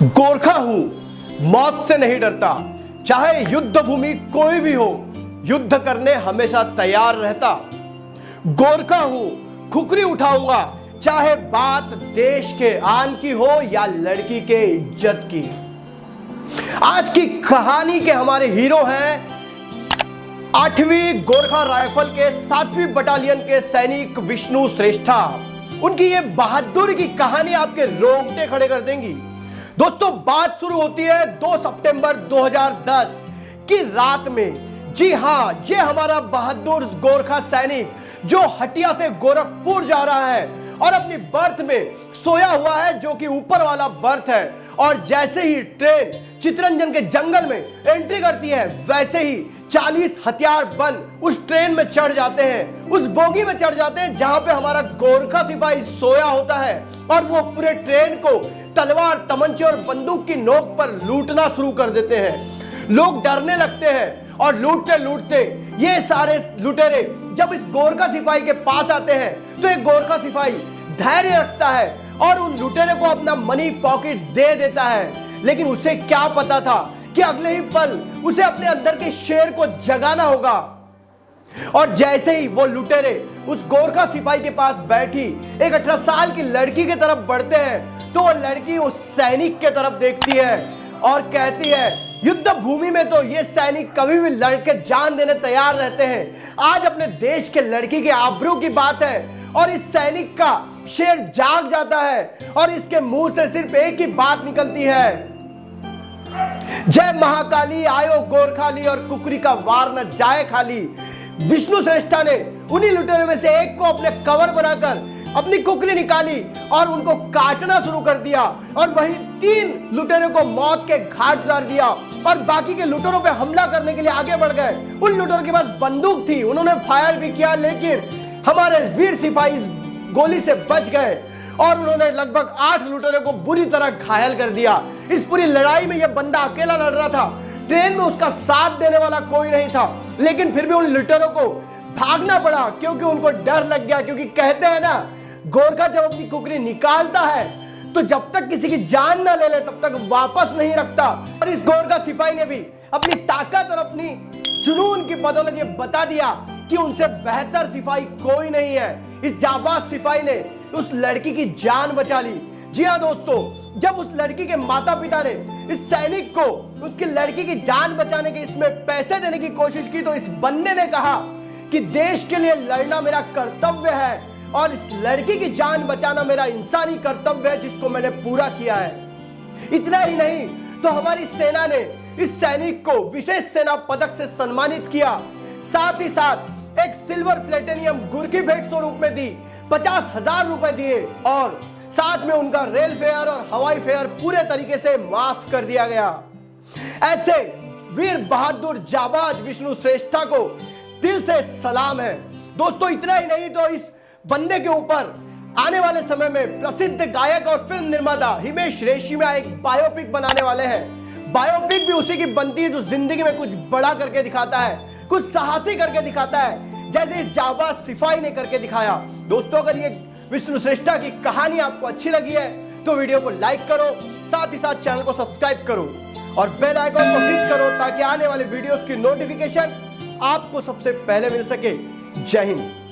गोरखा हूं, मौत से नहीं डरता। चाहे युद्ध भूमि कोई भी हो, युद्ध करने हमेशा तैयार रहता। गोरखा हूं, खुकरी उठाऊंगा, चाहे बात देश के आन की हो या लड़की के इज्जत की। आज की कहानी के हमारे हीरो हैं 8वीं गोरखा राइफल के 7वीं बटालियन के सैनिक विष्णु श्रेष्ठा। उनकी ये बहादुरी की कहानी आपके रोंगटे खड़े कर देंगी। दोस्तों, बात शुरू होती है 2 सितंबर 2010 की रात में। जी हां, ये हमारा बहादुर गोरखा सैनिक जो हटिया से गोरखपुर जा रहा है और अपनी बर्थ में सोया हुआ है, जो कि ऊपर वाला बर्थ है। और जैसे ही ट्रेन चितरंजन के जंगल में एंट्री करती है, वैसे ही 40 हथियार बंद उस ट्रेन में चढ़ जाते हैं, उस बोगी में चढ़ जाते हैं जहां पे हमारा गोरखा सिपाही सोया होता है। और वो पूरे ट्रेन को तलवार, तमंचे और बंदूक की नोक पर लूटना शुरू कर देते हैं। लोग डरने लगते हैं और लूटते लूटते ये सारे लुटेरे जब इस गोरखा सिपाही के पास आते हैं तो एक गोरखा सिपाही धैर्य रखता है और उन लुटेरे को अपना मनी पॉकेट दे देता है। लेकिन उसे क्या पता था कि अगले ही पल उसे अपने अंदर के शेर को जगाना होगा। और जैसे ही वो लुटेरे उस गोरखा सिपाही के पास बैठी एक 18 साल की लड़की की तरफ बढ़ते हैं तो वो लड़की उस सैनिक के तरफ देखती है और कहती है, युद्ध भूमि में तो ये सैनिक कभी भी लड़के जान देने तैयार रहते हैं। आज अपने देश के लड़की के आबरू की बात है और इस सैनिक का शेर जाग जाता है और इसके मुंह से सिर्फ एक ही बात निकलती है, जय महाकाली आयो गोरखाली और कुकरी का वार न जाए खाली। विष्णु श्रेष्ठा ने उन्हीं लुटेरों में से एक को अपने कवर बनाकर अपनी कुकरी निकाली और उनको काटना शुरू कर दिया और वहीं 3 लुटेरों को मौत के घाट उतार दिया और बाकी के लुटेरों पे हमला करने के लिए आगे बढ़ गए। उन लुटेरों के पास बंदूक थी, उन्होंने फायर भी किया, लेकिन हमारे वीर सिपाही इस गोली से बच गए और उन्होंने लगभग 8 लुटेरों को बुरी तरह घायल कर दिया। इस पूरी लड़ाई में यह बंदा अकेला लड़ रहा था, ट्रेन में उसका साथ देने वाला कोई नहीं था, लेकिन फिर भी उन लुटेरों को भागना पड़ा क्योंकि उनको डर लग गया। क्योंकि कहते हैं ना, गोरखा जब अपनी कुकरी निकालता है तो जब तक किसी की जान ना ले ले तब तक वापस नहीं रखता। और इस गोरखा सिपाही ने भी अपनी ताकत और अपनी जुनून की बदौलत ये बता दिया कि उनसे बेहतर सिपाही कोई नहीं है। इस जाबाज सिपाही ने उस लड़की की जान बचा ली। जी हाँ दोस्तों, जब उस लड़की के माता पिता ने इस सैनिक को उसकी लड़की की जान बचाने के इसमें पैसे देने की कोशिश की तो इस बंदे ने कहा कि देश के लिए लड़ना मेरा कर्तव्य है और इस लड़की की जान बचाना मेरा इंसानी कर्तव्य है, जिसको मैंने पूरा किया है। इतना ही नहीं तो हमारी सेना ने इस सैनिक को विशेष सेना पदक से सम्मानित किया, साथ ही साथ एक सिल्वर प्लेटिनियम गुरकी भेंट स्वरूप में दी, 50,000 रुपए दिए और साथ में उनका रेल फेयर और हवाई फेयर पूरे तरीके से माफ कर दिया गया। ऐसे वीर बहादुर जाबाज विष्णु श्रेष्ठा को दिल से सलाम है। दोस्तों, इतना ही नहीं तो इस बंदे के ऊपर आने वाले समय में प्रसिद्ध गायक और फिल्म निर्माता हिमेश रेशमिया एक बायोपिक बनाने वाले हैं। बायोपिक भी उसी की बनती है जो जिंदगी में कुछ बड़ा करके दिखाता है, कुछ साहसी करके दिखाता है, जैसे इस जाबाज सिपाही ने करके दिखाया। दोस्तों, अगर ये विष्णु श्रेष्ठा की कहानी आपको अच्छी लगी है तो वीडियो को लाइक करो, साथ ही साथ चैनल को सब्सक्राइब करो और बेल आइकन को क्लिक करो ताकि आने वाले वीडियोस की नोटिफिकेशन आपको सबसे पहले मिल सके। जय हिंद।